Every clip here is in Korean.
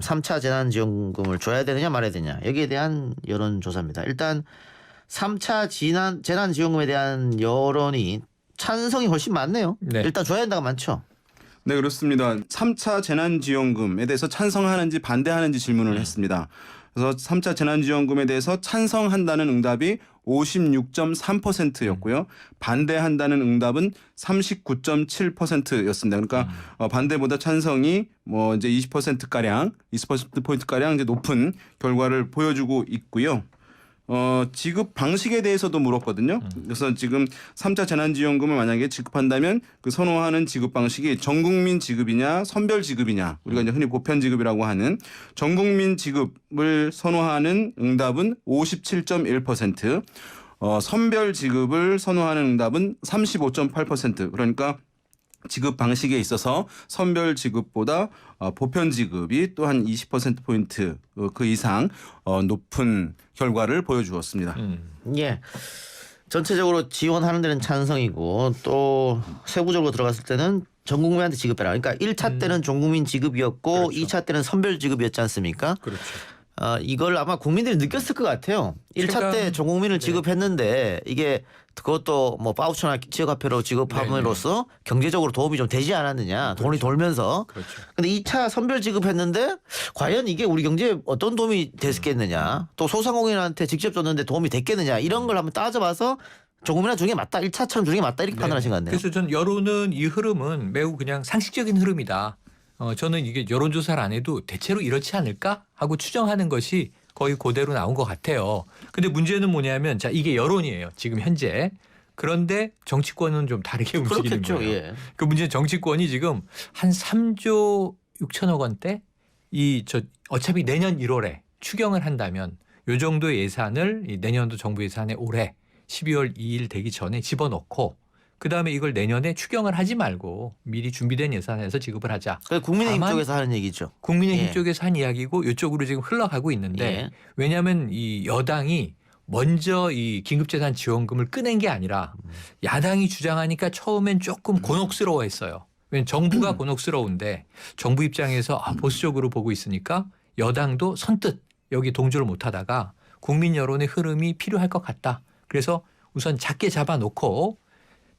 3차 재난지원금을 줘야 되느냐 말아야 되느냐 여기에 대한 여론조사입니다. 일단 3차 재난지원금에 대한 여론이 찬성이 훨씬 많네요. 네. 일단 줘야 된다가 많죠. 네, 그렇습니다. 3차 재난지원금에 대해서 찬성하는지 반대하는지 질문을 했습니다. 그래서 3차 재난지원금에 대해서 찬성한다는 응답이 56.3%였고요. 반대한다는 응답은 39.7%였습니다. 그러니까 반대보다 찬성이 뭐 이제 20%가량, 20%포인트가량 이제 높은 결과를 보여주고 있고요. 지급 방식에 대해서도 물었거든요. 그래서 지금 3차 재난지원금을 만약에 지급한다면 그 선호하는 지급 방식이 전국민 지급이냐 선별 지급이냐 우리가 이제 흔히 보편 지급이라고 하는 전국민 지급을 선호하는 응답은 57.1%, 선별 지급을 선호하는 응답은 35.8%. 그러니까 지급 방식에 있어서 선별 지급보다 보편 지급이 또 한 20%포인트 그 이상 높은 결과를 보여주었습니다. 예. 전체적으로 지원하는 데는 찬성이고 또 세부적으로 들어갔을 때는 전 국민한테 지급해라. 그러니까 1차 때는 전 국민 지급이었고 그렇죠. 2차 때는 선별 지급이었지 않습니까? 그렇죠. 이걸 아마 국민들이 느꼈을 것 같아요. 1차 때 전 국민을 지급했는데 이게 그것도 뭐 바우처나 지역화폐로 지급함으로써 경제적으로 도움이 좀 되지 않았느냐. 돈이 돌면서. 그렇죠. 근데 2차 선별 지급했는데 과연 이게 우리 경제에 어떤 도움이 됐겠느냐. 또 소상공인한테 직접 줬는데 도움이 됐겠느냐. 이런 걸 한번 따져봐서 전 국민한테 주는 게 맞다. 1차처럼 주는 게 맞다. 이렇게 판단하신 것 같네요. 그래서 전 여론은 이 흐름은 매우 그냥 상식적인 흐름이다. 저는 이게 여론조사를 안 해도 대체로 이렇지 않을까 하고 추정하는 것이 거의 그대로 나온 것 같아요. 근데 문제는 뭐냐면 자 이게 여론이에요. 지금 현재. 그런데 정치권은 좀 다르게 움직이는 그렇겠죠. 거예요. 예. 그 문제는 정치권이 지금 한 3조 6천억 원대 어차피 내년 1월에 추경을 한다면 요 정도의 예산을 이 내년도 정부 예산에 올해 12월 2일 되기 전에 집어넣고 그다음에 이걸 내년에 추경을 하지 말고 미리 준비된 예산에서 지급을 하자. 국민의힘 다만 쪽에서 하는 얘기죠. 국민의힘 예. 쪽에서 한 이야기고 이쪽으로 지금 흘러가고 있는데 예. 왜냐하면 이 여당이 먼저 이 긴급재난 지원금을 꺼낸 게 아니라 야당이 주장하니까 처음엔 조금 곤혹스러워했어요. 왜냐하면 정부가 곤혹스러운데 정부 입장에서 보수적으로 보고 있으니까 여당도 선뜻 여기 동조를 못하다가 국민 여론의 흐름이 필요할 것 같다. 그래서 우선 작게 잡아놓고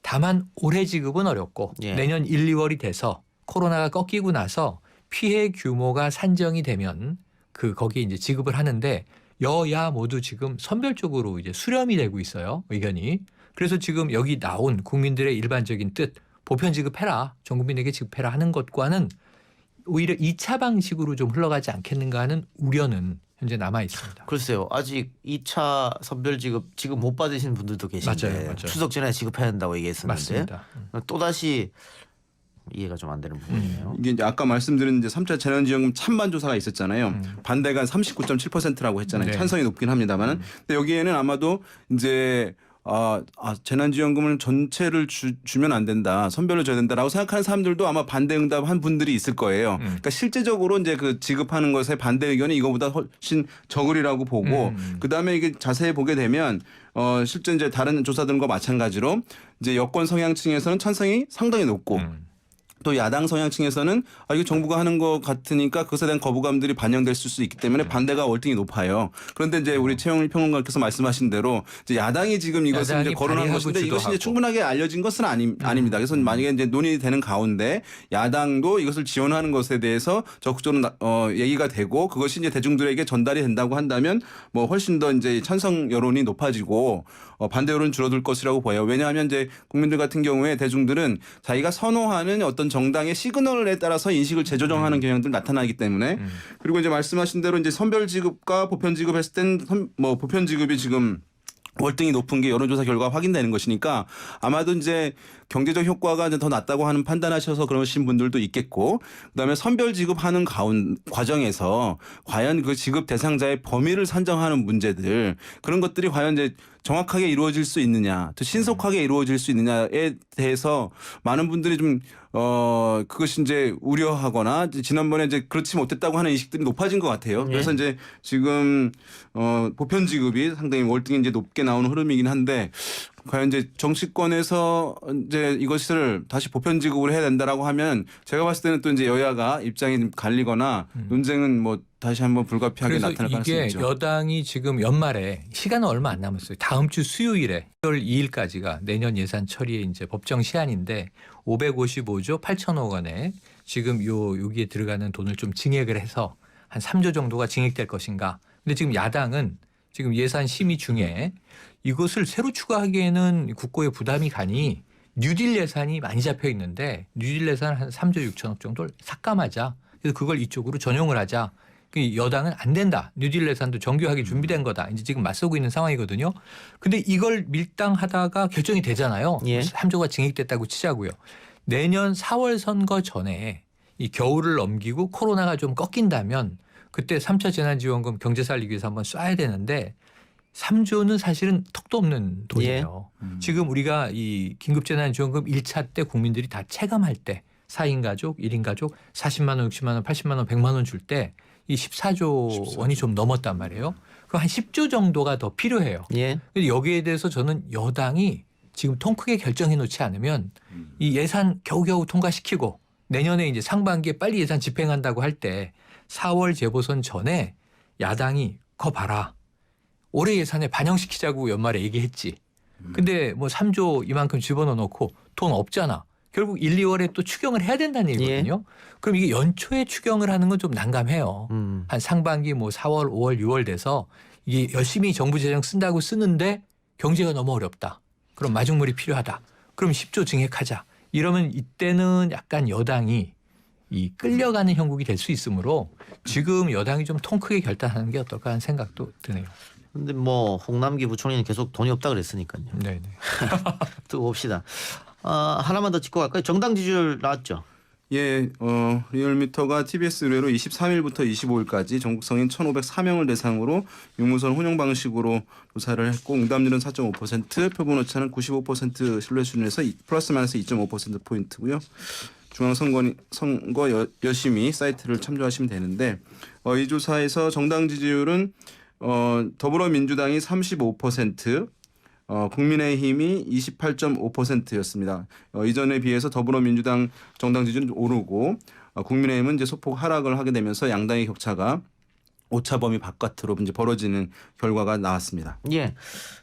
다만 올해 지급은 어렵고 예. 내년 1, 2월이 돼서 코로나가 꺾이고 나서 피해 규모가 산정이 되면 거기에 이제 지급을 하는데 여야 모두 지금 선별적으로 이제 수렴이 되고 있어요. 의견이. 그래서 지금 여기 나온 국민들의 일반적인 뜻 보편 지급해라. 전 국민에게 지급해라 하는 것과는 오히려 2차 방식으로 좀 흘러가지 않겠는가 하는 우려는 현재 남아 있습니다. 글쎄요. 아직 2차 선별 지급 못 받으신 분들도 계신데 맞아요. 추석 전에 지급해야 된다고 얘기했었는데 맞습니다. 또다시 이해가 좀 안 되는 부분이네요. 이게 이제 아까 말씀드린 이제 3차 재난지원금 찬반 조사가 있었잖아요. 반대가 39.7%라고 했잖아요. 네. 찬성이 높긴 합니다만은. 근데 여기에는 아마도 이제 재난지원금을 전체를 주면 안 된다. 선별로 줘야 된다라고 생각하는 사람들도 아마 반대 응답한 분들이 있을 거예요. 그러니까 실제적으로 이제 그 지급하는 것에 반대 의견이 이거보다 훨씬 적으리라고 보고 그다음에 이게 자세히 보게 되면 실제 이제 다른 조사들과 마찬가지로 이제 여권 성향층에서는 찬성이 상당히 높고 또 야당 성향층에서는 이거 정부가 하는 것 같으니까 그것에 대한 거부감들이 반영될 수 있기 때문에 반대가 월등히 높아요. 그런데 이제 우리 최영일 평론가께서 말씀하신 대로 이제 야당이 지금 이것을 이제 거론한 것인데 이것이 이제 충분하게 알려진 것은 아닙니다. 그래서 만약에 이제 논의되는 가운데 야당도 이것을 지원하는 것에 대해서 적극적으로 얘기가 되고 그것이 이제 대중들에게 전달이 된다고 한다면 뭐 훨씬 더 이제 찬성 여론이 높아지고 반대 여론은 줄어들 것이라고 보여요. 왜냐하면 이제 국민들 같은 경우에 대중들은 자기가 선호하는 어떤 정당의 시그널에 따라서 인식을 재조정하는 경향들 나타나기 때문에 그리고 이제 말씀하신 대로 이제 선별 지급과 보편 지급 했을 땐 뭐 보편 지급이 지금 월등히 높은 게 여론조사 결과 확인되는 것이니까 아마도 이제 경제적 효과가 더 낮다고 하는 판단하셔서 그러신 분들도 있겠고 그다음에 선별 지급하는 과정에서 과연 그 지급 대상자의 범위를 산정하는 문제들 그런 것들이 과연 이제 정확하게 이루어질 수 있느냐 또 신속하게 이루어질 수 있느냐에 대해서 많은 분들이 좀 그것이 이제 우려하거나 지난번에 이제 그렇지 못했다고 하는 인식들이 높아진 것 같아요. 그래서 이제 지금 보편 지급이 상당히 월등히 이제 높게 나오는 흐름이긴 한데 과연 이제 정치권에서 이제 이것을 다시 보편 지급을 해야 된다라고 하면 제가 봤을 때는 또 이제 여야가 입장이 좀 갈리거나 논쟁은 뭐 다시 한번 불가피하게 그래서 나타날 가능성이 이게 있죠. 여당이 지금 연말에 시간은 얼마 안 남았어요. 다음 주 수요일에 1월 2일까지가 내년 예산 처리의 이제 법정 시한인데 555조 8천억 원에 지금 여기에 들어가는 돈을 좀 증액을 해서 한 3조 정도가 증액될 것인가. 근데 지금 야당은 지금 예산 심의 중에 이것을 새로 추가하기에는 국고에 부담이 가니 뉴딜 예산이 많이 잡혀 있는데 뉴딜 예산 한 3조 6천억 정도를 삭감하자. 그래서 그걸 이쪽으로 전용을 하자. 여당은 안 된다. 뉴딜 예산도 정교하게 준비된 거다. 이제 지금 맞서고 있는 상황이거든요. 근데 이걸 밀당하다가 결정이 되잖아요. 예. 3조가 증액됐다고 치자고요. 내년 4월 선거 전에 이 겨울을 넘기고 코로나가 좀 꺾인다면 그때 3차 재난지원금 경제 살리기 위해서 한번 쏴야 되는데 3조는 사실은 턱도 없는 돈이에요. 지금 우리가 이 긴급재난지원금 1차 때 국민들이 다 체감할 때 4인 가족, 1인 가족 40만 원, 60만 원, 80만 원, 100만 원 줄 때 이 14조 원이 좀 넘었단 말이에요. 그럼 한 10조 정도가 더 필요해요. 예. 근데 여기에 대해서 저는 여당이 지금 통 크게 결정해 놓지 않으면 이 예산 겨우겨우 통과시키고 내년에 이제 상반기에 빨리 예산 집행한다고 할 때 4월 재보선 전에 야당이 거 봐라. 올해 예산에 반영시키자고 연말에 얘기했지. 근데 뭐 3조 이만큼 집어넣어 놓고 돈 없잖아. 결국 1, 2월에 또 추경을 해야 된다는 얘기거든요. 그럼 이게 연초에 추경을 하는 건 좀 난감해요. 한 상반기 뭐 4월, 5월, 6월 돼서 이게 열심히 정부 재정 쓴다고 쓰는데 경제가 너무 어렵다. 그럼 마중물이 필요하다. 그럼 10조 증액하자. 이러면 이때는 약간 여당이 이 끌려가는 형국이 될 수 있으므로 지금 여당이 좀 통 크게 결단하는 게 어떨까 하는 생각도 드네요. 근데 뭐 홍남기 부총리는 계속 돈이 없다 그랬으니까요. 네네. 두고 봅시다. 하나만 더 짚고 갈까요? 정당 지지율 나왔죠. 예, 리얼미터가 TBS 의뢰로 23일부터 25일까지 전국 성인 1,504명을 대상으로 유무선 혼용 방식으로 조사를 했고 응답률은 4.5%, 표본 오차는 95% 신뢰 수준에서 플러스 마이너스 2.5% 포인트고요. 중앙선거 여심이 사이트를 참조하시면 되는데 이 조사에서 정당 지지율은 더불어민주당이 35%, 국민의힘이 28.5%였습니다. 이전에 비해서 더불어민주당 정당 지지율은 오르고 국민의힘은 이제 소폭 하락을 하게 되면서 양당의 격차가 오차 범위 바깥으로 이제 벌어지는 결과가 나왔습니다. 예.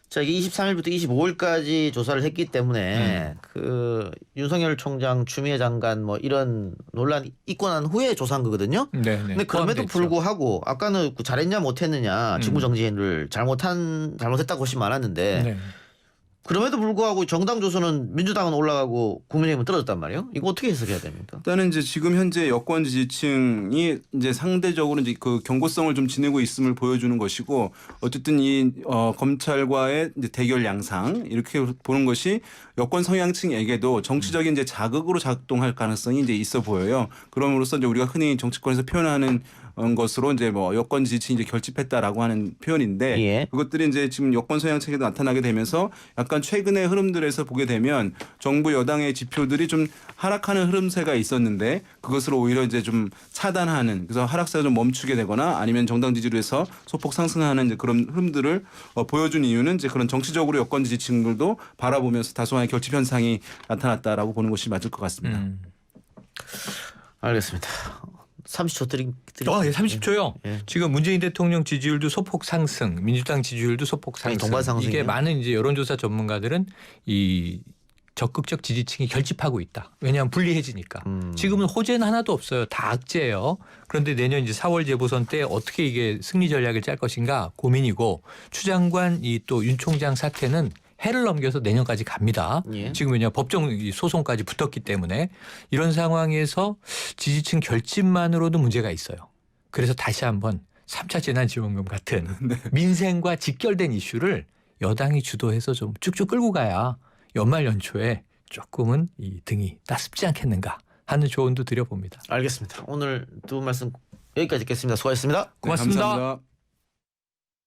자, 이게 23일부터 25일까지 조사를 했기 때문에 그 윤석열 총장, 추미애 장관 뭐 이런 논란 있고 난 후에 조사한 거거든요. 네네. 근데 그럼에도 포함됐죠. 불구하고 아까는 잘했냐 못했느냐 직무 정지를 잘못했다고 하시 많았는데 네. 그럼에도 불구하고 정당 조사는 민주당은 올라가고 국민의힘은 떨어졌단 말이에요. 이거 어떻게 해석해야 됩니까? 일단은 이제 지금 현재 여권 지지층이 이제 상대적으로 이제 그 경고성을 좀 지니고 있음을 보여주는 것이고 어쨌든 이 검찰과의 이제 대결 양상 이렇게 보는 것이 여권 성향층에게도 정치적인 이제 자극으로 작동할 가능성이 이제 있어 보여요. 그럼으로써 이제 우리가 흔히 정치권에서 표현하는 것으로 이제 뭐 여권 지지층이 이제 결집했다라고 하는 표현인데 예. 그것들이 이제 지금 여권 성향층에도 나타나게 되면서 약간 최근의 흐름들에서 보게 되면 정부 여당의 지표들이 좀 하락하는 흐름세가 있었는데 그것을 오히려 이제 좀 차단하는 그래서 하락세가 좀 멈추게 되거나 아니면 정당 지지율에서 소폭 상승하는 이제 그런 흐름들을 보여준 이유는 이제 그런 정치적으로 여권 지지층들도 바라보면서 다소한 결집 현상이 나타났다라고 보는 것이 맞을 것 같습니다. 알겠습니다. 30초 드릴게요. 예, 30초요. 예. 지금 문재인 대통령 지지율도 소폭 상승, 민주당 지지율도 소폭 상승. 동반 상승이요? 이게 많은 이제 여론조사 전문가들은 이 적극적 지지층이 결집하고 있다. 왜냐하면 불리해지니까. 지금은 호재는 하나도 없어요. 다 악재예요. 그런데 내년 이제 4월 재보선 때 어떻게 이게 승리 전략을 짤 것인가 고민이고 추 장관 이 또 윤 총장 사태는 해를 넘겨서 내년까지 갑니다. 예. 지금 왜냐 법정 소송까지 붙었기 때문에 이런 상황에서 지지층 결집만으로도 문제가 있어요. 그래서 다시 한번 3차 재난지원금 같은 민생과 직결된 이슈를 여당이 주도해서 좀 쭉쭉 끌고 가야 연말 연초에 조금은 이 등이 따숩지 않겠는가 하는 조언도 드려봅니다. 알겠습니다. 오늘 두 말씀 여기까지 듣겠습니다. 수고하셨습니다. 고맙습니다. 네, 감사합니다.